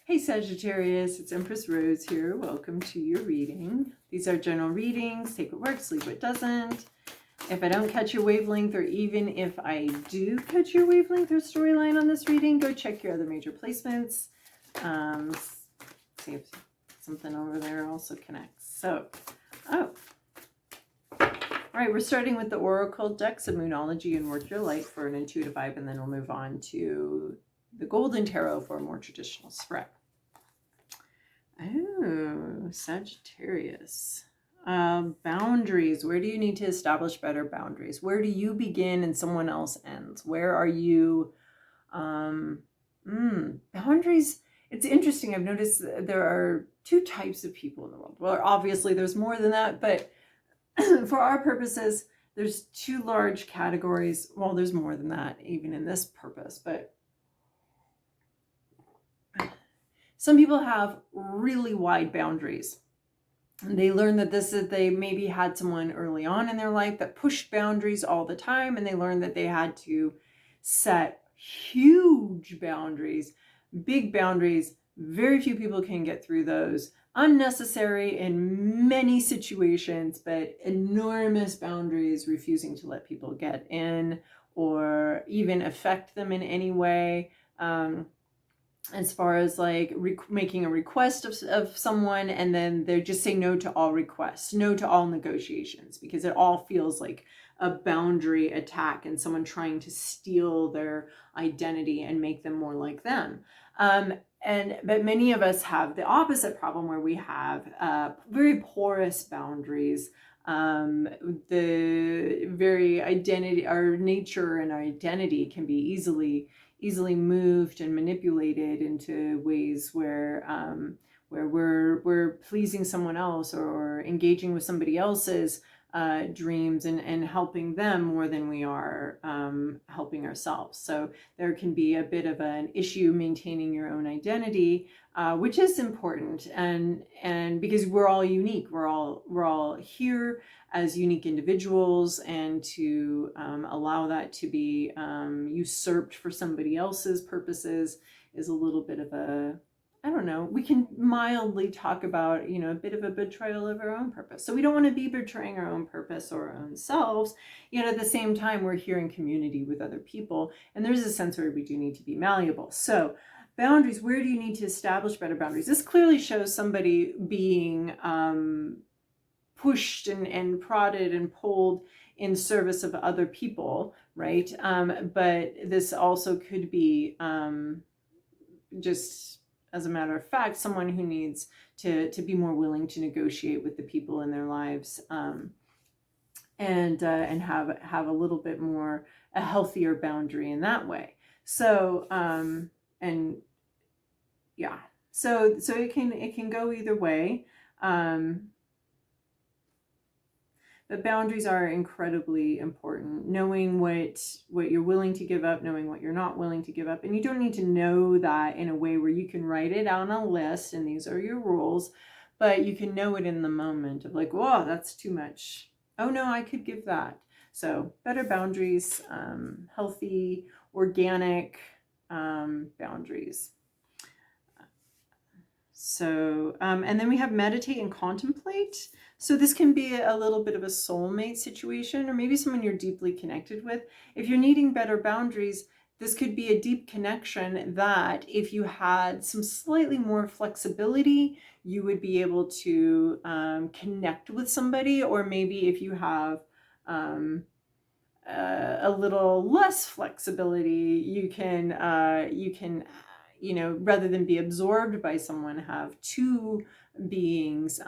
Hey Sagittarius, it's Empress Rose here. Welcome to your reading. These are general readings. Take what works, leave what doesn't. If I don't catch your wavelength, or even if I do catch your wavelength or storyline on this reading, go check your other major placements. See if something over there also connects. So, all right, we're starting with the Oracle decks of Moonology and Work Your Light for an intuitive vibe, and then we'll move on to the Golden Tarot for a more traditional spread. Oh, Sagittarius. Boundaries. Where do you need to establish better boundaries? Where do you begin and someone else ends? Where are you? Boundaries. It's interesting. I've noticed there are two types of people in the world. Well, obviously there's more than that, but for our purposes, there's two large categories. Well, there's more than that even in this purpose, but some people have really wide boundaries. And they learn that they maybe had someone early on in their life that pushed boundaries all the time, and they learned that they had to set huge boundaries, big boundaries. Very few people can get through those. Unnecessary in many situations, but enormous boundaries, refusing to let people get in or even affect them in any way. As far as like making a request of someone, and then they just say no to all requests, no to all negotiations, because it all feels like a boundary attack and someone trying to steal their identity and make them more like them. But many of us have the opposite problem, where we have very porous boundaries. The very identity, our nature and our identity can be easily moved and manipulated into ways where we're pleasing someone else or engaging with somebody else's dreams and helping them more than we are helping ourselves. So there can be a bit of an issue maintaining your own identity, which is important, and because we're all unique, we're all here as unique individuals, and to allow that to be usurped for somebody else's purposes is a little bit of a, I don't know, we can mildly talk about, a bit of a betrayal of our own purpose. So we don't want to be betraying our own purpose or our own selves, yet at the same time, we're here in community with other people, and there's a sense where we do need to be malleable. So boundaries, where do you need to establish better boundaries? This clearly shows somebody being pushed and prodded and pulled in service of other people, right? But this also could be just, as a matter of fact, someone who needs to be more willing to negotiate with the people in their lives, and have a little bit more, a healthier boundary in that way. So so it can go either way. But boundaries are incredibly important. Knowing what you're willing to give up, knowing what you're not willing to give up. And you don't need to know that in a way where you can write it on a list and these are your rules, but you can know it in the moment of like, whoa, that's too much. Oh no, I could give that. So better boundaries, healthy, organic boundaries. So, and then we have meditate and contemplate. So this can be a little bit of a soulmate situation, or maybe someone you're deeply connected with. If you're needing better boundaries, this could be a deep connection that if you had some slightly more flexibility, you would be able to connect with somebody. Or maybe if you have a little less flexibility, you can rather than be absorbed by someone, have two beings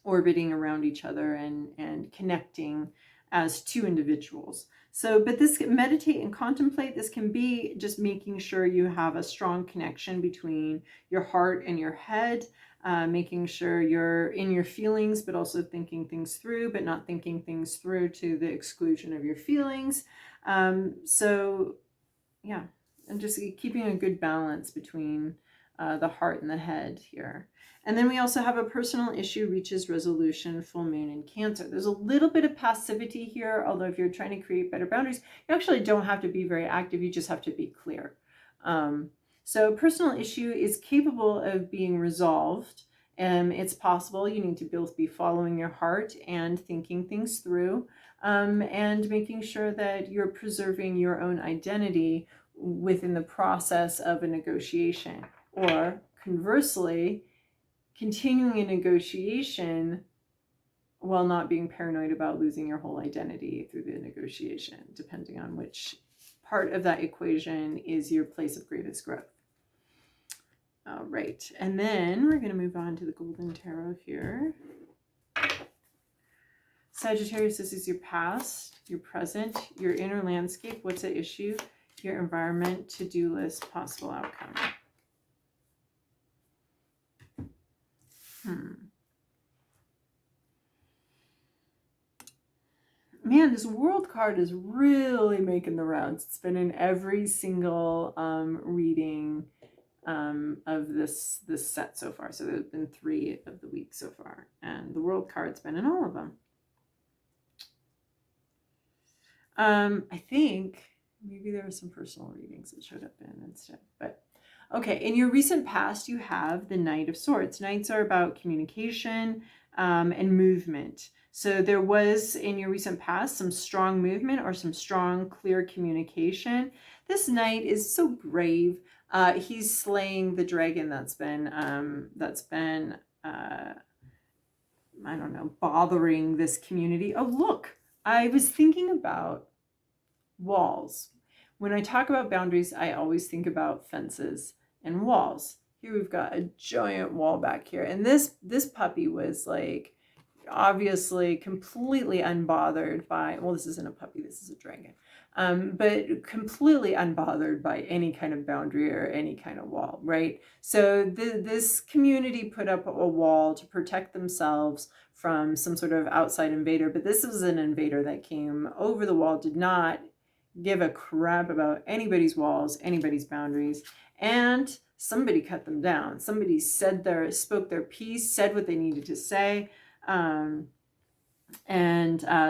orbiting around each other and connecting as two individuals. So, but this meditate and contemplate, this can be just making sure you have a strong connection between your heart and your head, making sure you're in your feelings, but also thinking things through, but not thinking things through to the exclusion of your feelings. So yeah, and just keeping a good balance between the heart and the head here. And then we also have a personal issue reaches resolution, full moon in Cancer. There's a little bit of passivity here, although if you're trying to create better boundaries, you actually don't have to be very active. You just have to be clear. So personal issue is capable of being resolved. It's possible. You need to both be following your heart and thinking things through, and making sure that you're preserving your own identity within the process of a negotiation. Or conversely, continuing a negotiation while not being paranoid about losing your whole identity through the negotiation, depending on which part of that equation is your place of greatest growth. All right, and then we're going to move on to the Golden Tarot here. Sagittarius, this is your past, your present, your inner landscape, what's at issue, your environment, to-do list, possible outcome. Man, this world card is really making the rounds. It's been in every single reading of this set so far. So there's been 3 of the week so far, and the world card's been in all of them. I think maybe there were some personal readings that showed up in instead, but okay. In your recent past, you have the Knight of Swords. Knights are about communication and movement. So there was in your recent past some strong movement or some strong, clear communication. This knight is so brave. He's slaying the dragon that's been I don't know, bothering this community. Oh, look, I was thinking about walls. When I talk about boundaries, I always think about fences and walls. Here we've got a giant wall back here. And this puppy was like obviously completely unbothered by, well, this isn't a puppy, this is a dragon. But completely unbothered by any kind of boundary or any kind of wall, right? So this community put up a wall to protect themselves from some sort of outside invader, but this was an invader that came over the wall, did not give a crap about anybody's walls, anybody's boundaries, and somebody cut them down. Somebody spoke their piece, said what they needed to say, and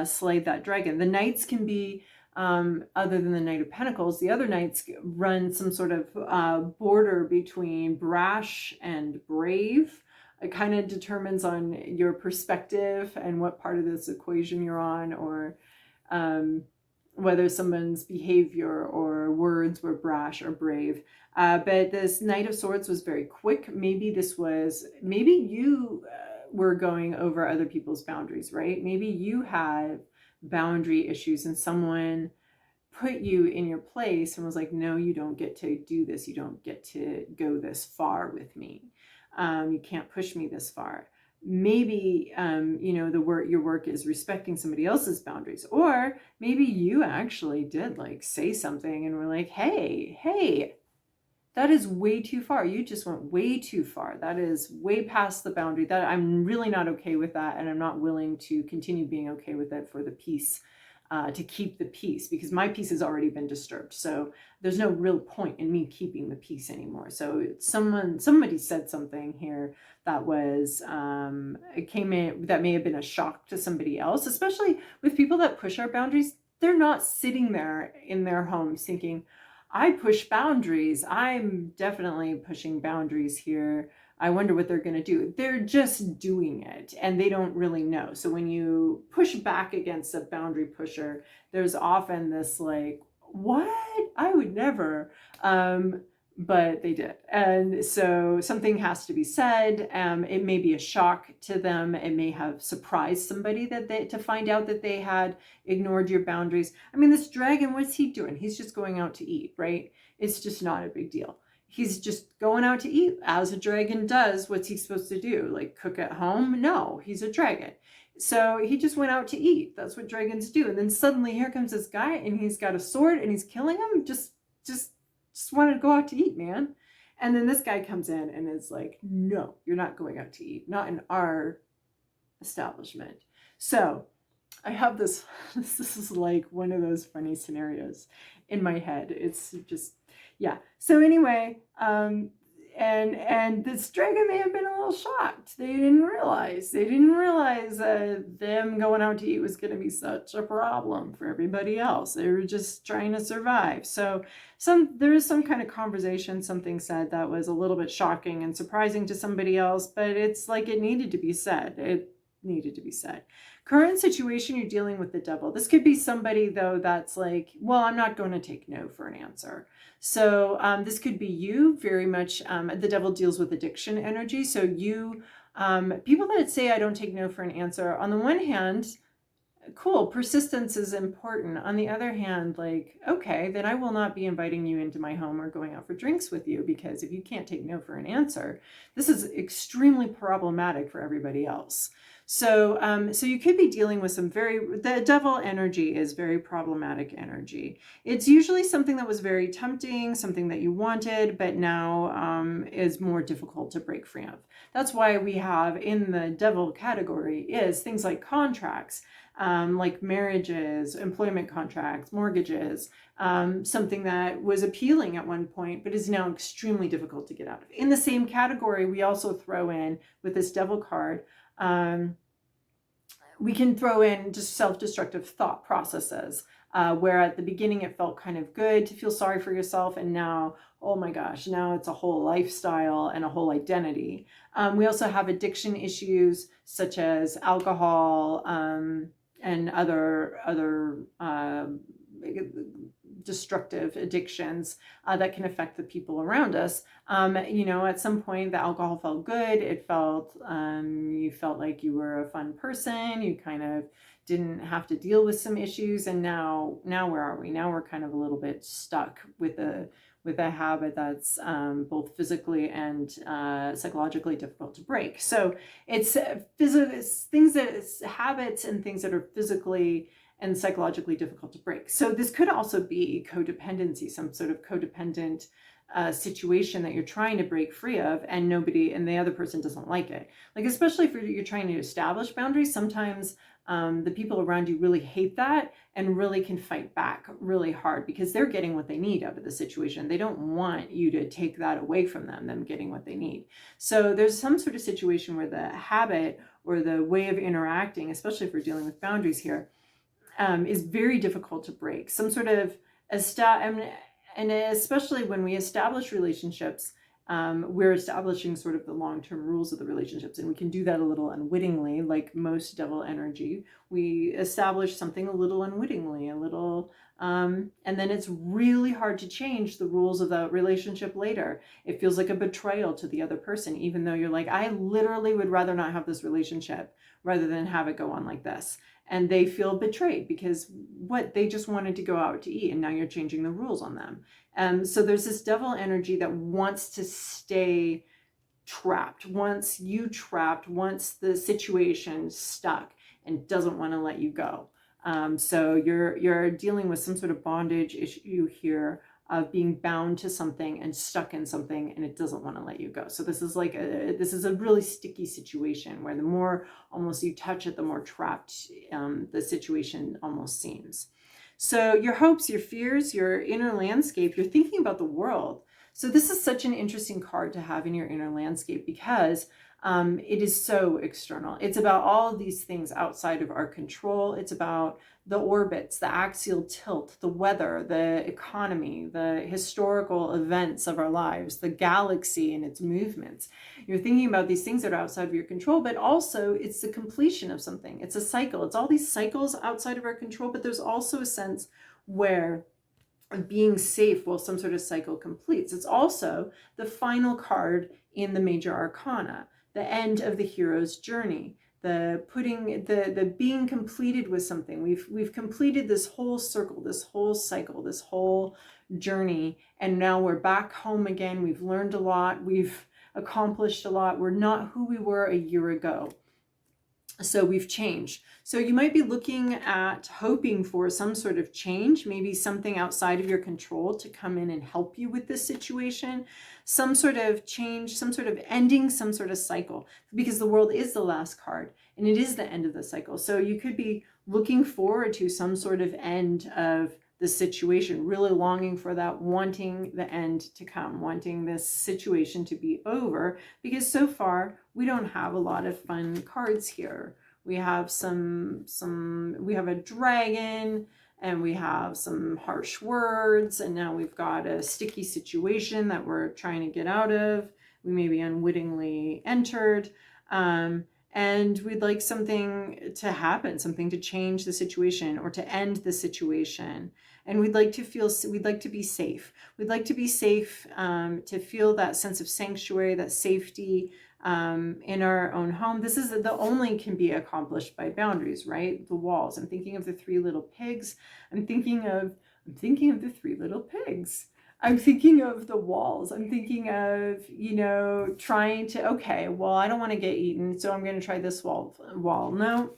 slayed that dragon. The knights can be, other than the Knight of Pentacles, the other knights run some sort of border between brash and brave. It kind of determines on your perspective and what part of this equation you're on, or whether someone's behavior or words were brash or brave. But this Knight of Swords was very quick. Maybe you were going over other people's boundaries, right? Maybe you had boundary issues and someone put you in your place and was like, no, you don't get to do this. You don't get to go this far with me. You can't push me this far. Maybe, your work is respecting somebody else's boundaries, or maybe you actually did like say something and were like, hey, that is way too far. You just went way too far. That is way past the boundary. That I'm really not okay with that. And I'm not willing to continue being okay with it for the peace, to keep the peace, because my peace has already been disturbed. So there's no real point in me keeping the peace anymore. So somebody said something here that was, it came in, that may have been a shock to somebody else, especially with people that push our boundaries. They're not sitting there in their homes thinking, I push boundaries. I'm definitely pushing boundaries here. I wonder what they're going to do. They're just doing it and they don't really know. So when you push back against a boundary pusher, there's often this like, what? I would never. But they did. And so something has to be said. It may be a shock to them. It may have surprised somebody to find out that they had ignored your boundaries. I mean, this dragon, what's he doing? He's just going out to eat, right? It's just not a big deal. He's just going out to eat as a dragon does. What's he supposed to do? Like cook at home? No, he's a dragon. So he just went out to eat. That's what dragons do. And then suddenly here comes this guy and he's got a sword and he's killing him. Just wanted to go out to eat, man. And then this guy comes in and is like, no, you're not going out to eat. Not in our establishment. So I have this is like one of those funny scenarios in my head. It's just, yeah. So anyway, and this dragon may have been a little shocked. They didn't realize them going out to eat was going to be such a problem for everybody else. They were just trying to survive. So there is some kind of conversation, something said that was a little bit shocking and surprising to somebody else, but it's like it needed to be said. It needed to be said. Current situation, you're dealing with the devil. This could be somebody, though, that's like, well, I'm not going to take no for an answer. So this could be you very much. The devil deals with addiction energy. So you, people that say I don't take no for an answer, on the one hand, cool, persistence is important. On the other hand, like, okay, then I will not be inviting you into my home or going out for drinks with you, because if you can't take no for an answer, this is extremely problematic for everybody else. So, so you could be dealing with the devil energy is very problematic energy. It's usually something that was very tempting, something that you wanted, but now is more difficult to break free of. That's why we have in the devil category is things like contracts, like marriages, employment contracts, mortgages, something that was appealing at one point, but is now extremely difficult to get out of. In the same category, we also throw in, with this devil card, we can throw in just self-destructive thought processes, where at the beginning it felt kind of good to feel sorry for yourself, and now, oh my gosh, now it's a whole lifestyle and a whole identity. We also have addiction issues such as alcohol, and other destructive addictions that can affect the people around us. At some point the alcohol felt good. It felt, you felt like you were a fun person. You kind of didn't have to deal with some issues. And now where are we? Now we're kind of a little bit stuck with a habit that's both physically and psychologically difficult to break. So it's habits and things that are physically and psychologically difficult to break. So this could also be codependency, some sort of codependent situation that you're trying to break free of, and the other person doesn't like it. Like, especially if you're trying to establish boundaries, sometimes the people around you really hate that and really can fight back really hard, because they're getting what they need out of the situation. They don't want you to take that away from them getting what they need. So there's some sort of situation where the habit or the way of interacting, especially if we're dealing with boundaries here, is very difficult to break. Some sort of and especially when we establish relationships, we're establishing sort of the long-term rules of the relationships, and we can do that a little unwittingly. Like most devil energy, we establish something a little unwittingly, and then it's really hard to change the rules of the relationship later. It feels like a betrayal to the other person, even though you're like, I literally would rather not have this relationship rather than have it go on like this. And they feel betrayed because they just wanted to go out to eat, and now you're changing the rules on them. So there's this devil energy that wants to stay trapped, wants the situation stuck, and doesn't want to let you go. So you're dealing with some sort of bondage issue here of being bound to something and stuck in something, and it doesn't want to let you go. So this is a really sticky situation where the more almost you touch it, the more trapped the situation almost seems. So your hopes, your fears, your inner landscape, you're thinking about the world. So this is such an interesting card to have in your inner landscape, because it is so external. It's about all of these things outside of our control. It's about the orbits, the axial tilt, the weather, the economy, the historical events of our lives, the galaxy and its movements. You're thinking about these things that are outside of your control, but also it's the completion of something. It's a cycle. It's all these cycles outside of our control, but there's also a sense where being safe while some sort of cycle completes. It's also the final card in the major arcana, the end of the hero's journey, the being completed with something. We've completed this whole circle, this whole cycle, this whole journey, and now we're back home again. We've learned a lot, we've accomplished a lot. We're not who we were a year ago. So we've changed. So you might be looking at hoping for some sort of change, maybe something outside of your control to come in and help you with this situation, some sort of change, some sort of ending, some sort of cycle, because the world is the last card and it is the end of the cycle. So you could be looking forward to some sort of end of the situation, really longing for that, wanting the end to come, wanting this situation to be over, because so far we don't have a lot of fun cards here. We have we have a dragon, and we have some harsh words, and now we've got a sticky situation that we're trying to get out of. We maybe unwittingly entered. And we'd like something to happen, something to change the situation or to end the situation. And we'd like to be safe. We'd like to be safe, to feel that sense of sanctuary, that safety in our own home. This is the only can be accomplished by boundaries, right? The walls. I'm thinking of the three little pigs. I'm thinking of the three little pigs. I'm thinking of the walls. I'm thinking of, trying to, okay, well, I don't want to get eaten, so I'm going to try this wall. No,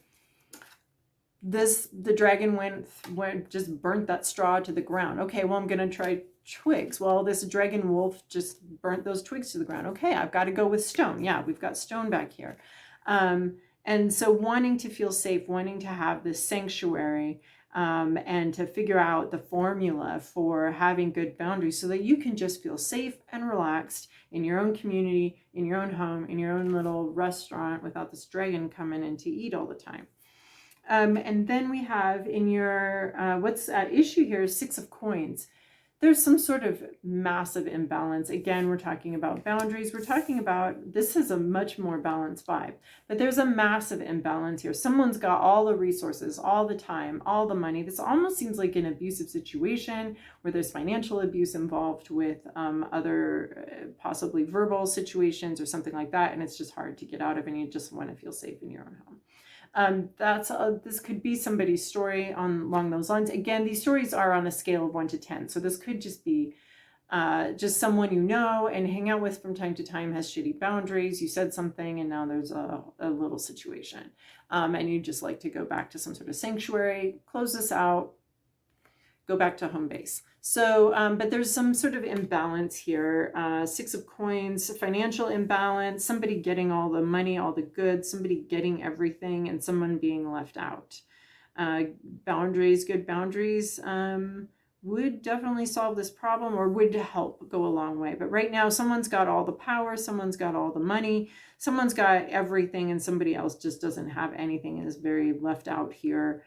the dragon went just burnt that straw to the ground. Okay, well, I'm going to try twigs. Well, this dragon wolf just burnt those twigs to the ground. Okay, I've got to go with stone. Yeah, we've got stone back here. And so wanting to feel safe, wanting to have this sanctuary, and to figure out the formula for having good boundaries so that you can just feel safe and relaxed in your own community, in your own home, in your own little restaurant without this dragon coming in to eat all the time. And then we have in your, what's at issue here is 6 of coins. There's some sort of massive imbalance. Again, we're talking about boundaries. We're talking about, this is a much more balanced vibe, but there's a massive imbalance here. Someone's got all the resources, all the time, all the money. This almost seems like an abusive situation where there's financial abuse involved with other possibly verbal situations or something like that. And it's just hard to get out of, and you just want to feel safe in your own home. This could be somebody's story along those lines. Again, these stories are on a scale of 1 to 10. So this could just be just someone you know and hang out with from time to time, has shitty boundaries. You said something and now there's a little situation. And you just like to go back to some sort of sanctuary, close this out, go back to home base. So, but there's some sort of imbalance here. 6 of coins, financial imbalance, somebody getting all the money, all the goods, somebody getting everything, and someone being left out. Boundaries, good boundaries would definitely solve this problem, or would help go a long way. But right now, someone's got all the power, someone's got all the money, someone's got everything, and somebody else just doesn't have anything and is very left out here,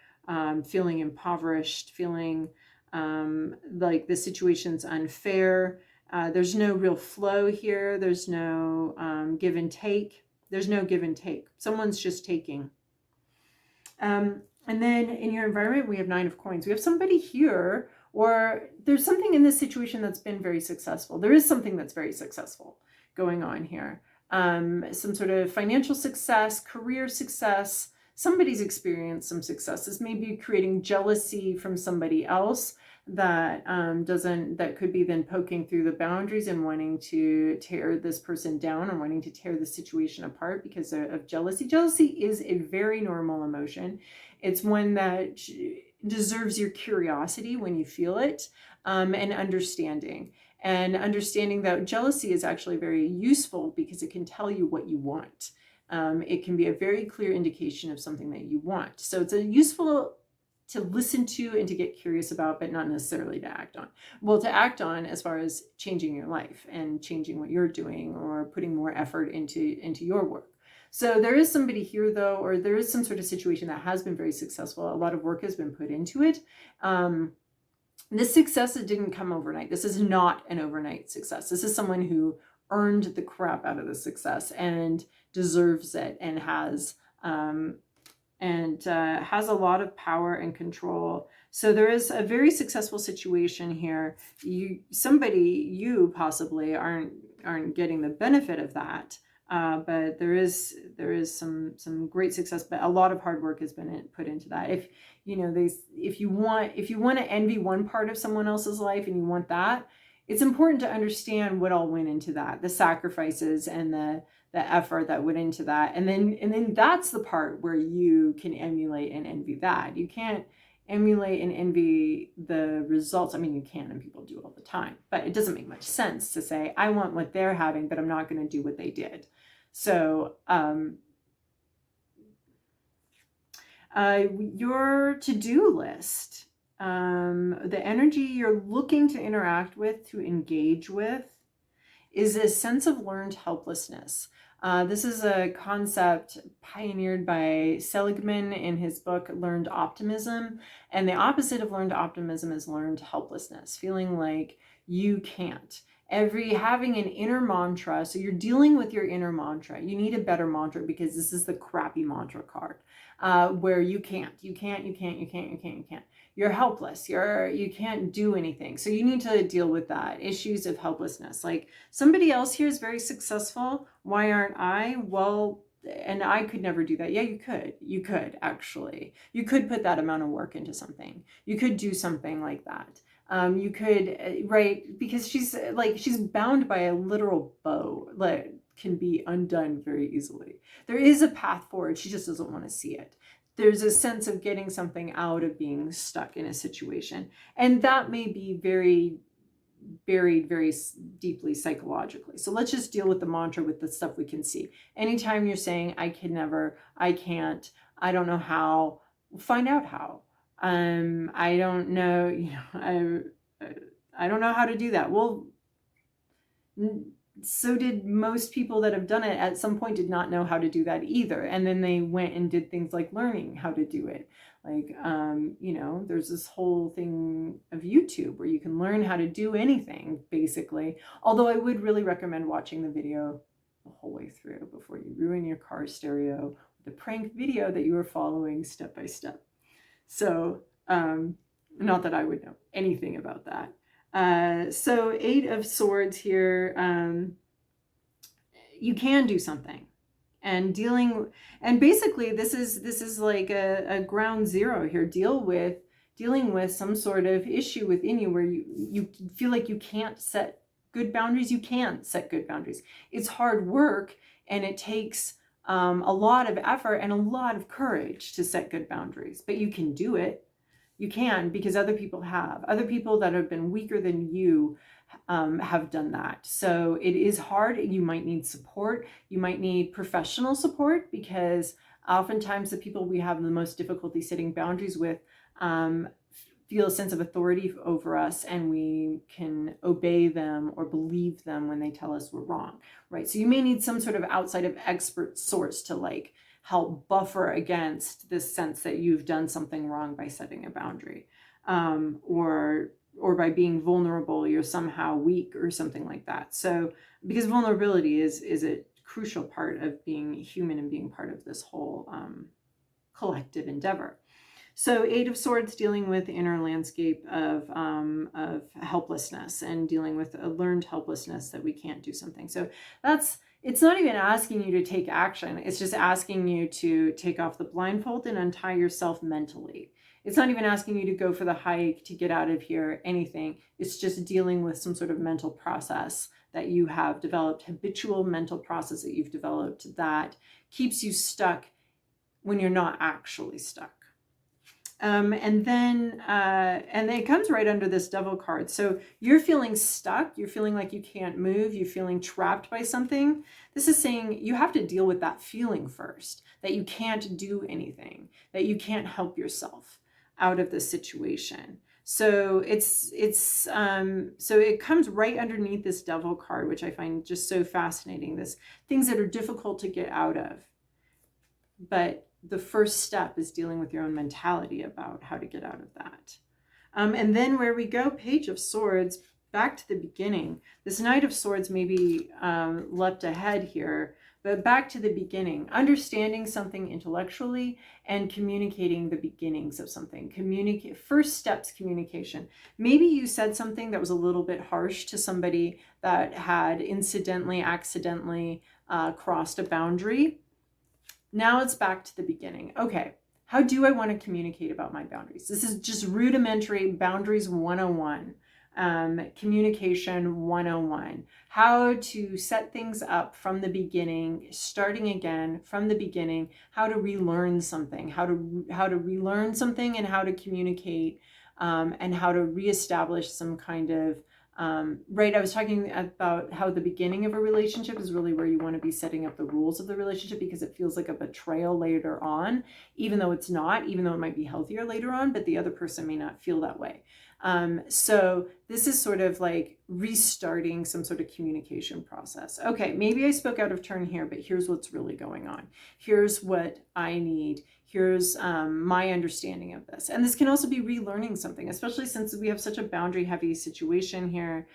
feeling impoverished, feeling like the situation's unfair. There's no real flow here. There's no give and take. There's no give and take. Someone's just taking. And then in your environment, we have 9 of coins. We have somebody here, or there's something in this situation that's been very successful. There is something that's very successful going on here. Some sort of financial success, career success. Somebody's experienced some successes, maybe creating jealousy from somebody else that that could be then poking through the boundaries and wanting to tear this person down or wanting to tear the situation apart because of jealousy. Jealousy is a very normal emotion. It's one that deserves your curiosity when you feel it, and understanding. And understanding that jealousy is actually very useful because it can tell you what you want. It can be a very clear indication of something that you want. So it's a useful to listen to and to get curious about, but not necessarily to act on. Well, to act on as far as changing your life and changing what you're doing or putting more effort into your work. So there is somebody here though, or there is some sort of situation that has been very successful. A lot of work has been put into it. This success didn't come overnight. This is not an overnight success. This is someone who earned the crap out of the success and deserves it and has a lot of power and control. So there is a very successful situation here. You possibly aren't getting the benefit of that, but there is some great success. But a lot of hard work has been put into that. If you want to envy one part of someone else's life and you want that, it's important to understand what all went into that, the sacrifices and the effort that went into that. And then that's the part where you can emulate and envy that. You can't emulate and envy the results. I mean, you can, and people do all the time, but it doesn't make much sense to say, I want what they're having, but I'm not going to do what they did. So, your to-do list, the energy you're looking to interact with, to engage with, is a sense of learned helplessness. This is a concept pioneered by Seligman in his book, Learned Optimism. And the opposite of learned optimism is learned helplessness, feeling like you can't. Having an inner mantra. So you're dealing with your inner mantra. You need a better mantra because this is the crappy mantra card, where you can't. You're helpless. You can't do anything. So you need to deal with that issues of helplessness. Like, somebody else here is very successful. Why aren't I? Well, and I could never do that. Yeah, you could. You could actually. You could put that amount of work into something. You could do something like that. You could, right? Because she's bound by a literal bow that can be undone very easily. There is a path forward. She just doesn't want to see it. There's a sense of getting something out of being stuck in a situation. And that may be very buried very deeply psychologically. So let's just deal with the mantra with the stuff we can see. Anytime you're saying, I can never, I can't, I don't know how, find out how. I don't know, I don't know how to do that. Well, so did most people that have done it at some point did not know how to do that either. And then they went and did things like learning how to do it. Like, there's this whole thing of YouTube where you can learn how to do anything, basically. Although I would really recommend watching the video the whole way through before you ruin your car stereo with the prank video that you are following step by step. So, not that I would know anything about that. So 8 of Swords here, you can do something, and basically this is like a ground zero here. Dealing with some sort of issue within you where you feel like you can't set good boundaries. You can set good boundaries. It's hard work, and it takes a lot of effort and a lot of courage to set good boundaries, but you can do it. You can, because other people that have been weaker than you have done that. So it is hard. You might need support. You might need professional support, because oftentimes the people we have the most difficulty setting boundaries with feel a sense of authority over us, and we can obey them or believe them when they tell us we're wrong, right? So you may need some sort of outside of expert source to help buffer against this sense that you've done something wrong by setting a boundary, or by being vulnerable, you're somehow weak or something like that. So, because vulnerability is a crucial part of being human and being part of this whole collective endeavor. So 8 of Swords, dealing with the inner landscape of helplessness, and dealing with a learned helplessness that we can't do something. So it's not even asking you to take action. It's just asking you to take off the blindfold and untie yourself mentally. It's not even asking you to go for the hike, to get out of here, anything. It's just dealing with some sort of mental process that you have developed, habitual mental process that you've developed that keeps you stuck when you're not actually stuck. And then it comes right under this Devil card. So you're feeling stuck. You're feeling like you can't move. You're feeling trapped by something. This is saying you have to deal with that feeling first, that you can't do anything, that you can't help yourself out of this situation. So so it comes right underneath this Devil card, which I find just so fascinating. This things that are difficult to get out of, but the first step is dealing with your own mentality about how to get out of that. And then where we go, Page of Swords, back to the beginning. This Knight of Swords maybe leapt ahead here, but back to the beginning. Understanding something intellectually and communicating the beginnings of something. First steps, communication. Maybe you said something that was a little bit harsh to somebody that had accidentally crossed a boundary. Now it's back to the beginning. Okay, how do I want to communicate about my boundaries? This is just rudimentary boundaries 101, communication 101. How to set things up from the beginning, starting again from the beginning. How to relearn something. How to relearn something, and how to communicate, and how to reestablish some kind of right, I was talking about how the beginning of a relationship is really where you want to be setting up the rules of the relationship, because it feels like a betrayal later on, even though it's not, even though it might be healthier later on, but the other person may not feel that way. So this is sort of like restarting some sort of communication process. Okay, maybe I spoke out of turn here, but here's what's really going on. Here's what I need. Here's my understanding of this. And this can also be relearning something, especially since we have such a boundary heavy situation here.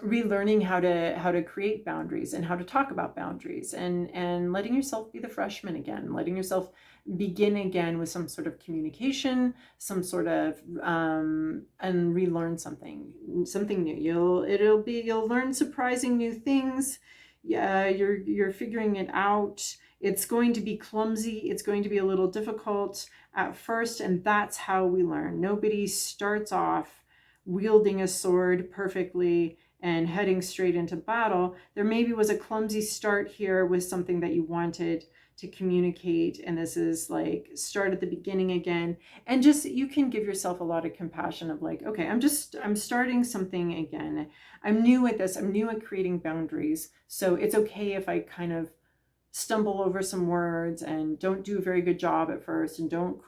Relearning how to create boundaries and how to talk about boundaries, and letting yourself be the freshman again, letting yourself begin again with some sort of communication, some sort of and relearn something new. You'll learn surprising new things. Yeah, you're figuring it out. It's going to be clumsy. It's going to be a little difficult at first, and that's how we learn. Nobody starts off wielding a sword perfectly and heading straight into battle. There maybe was a clumsy start here with something that you wanted to communicate, and this is like start at the beginning again. And just, you can give yourself a lot of compassion of like, okay, I'm starting something again. I'm new at this. I'm new at creating boundaries. So it's okay if I kind of stumble over some words and don't do a very good job at first, and don't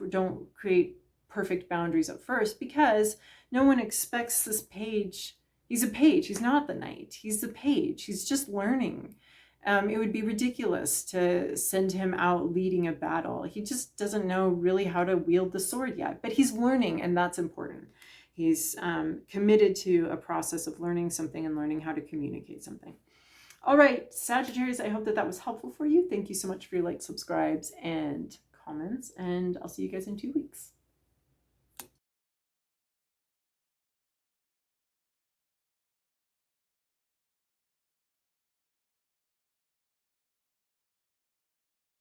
create perfect boundaries at first, because no one expects this page. He's a page. He's not the knight. He's the page. He's just learning. It would be ridiculous to send him out leading a battle. He just doesn't know really how to wield the sword yet, but he's learning, and that's important. He's committed to a process of learning something and learning how to communicate something. All right, Sagittarius, I hope that was helpful for you. Thank you so much for your likes, subscribes, and comments, and I'll see you guys in 2 weeks.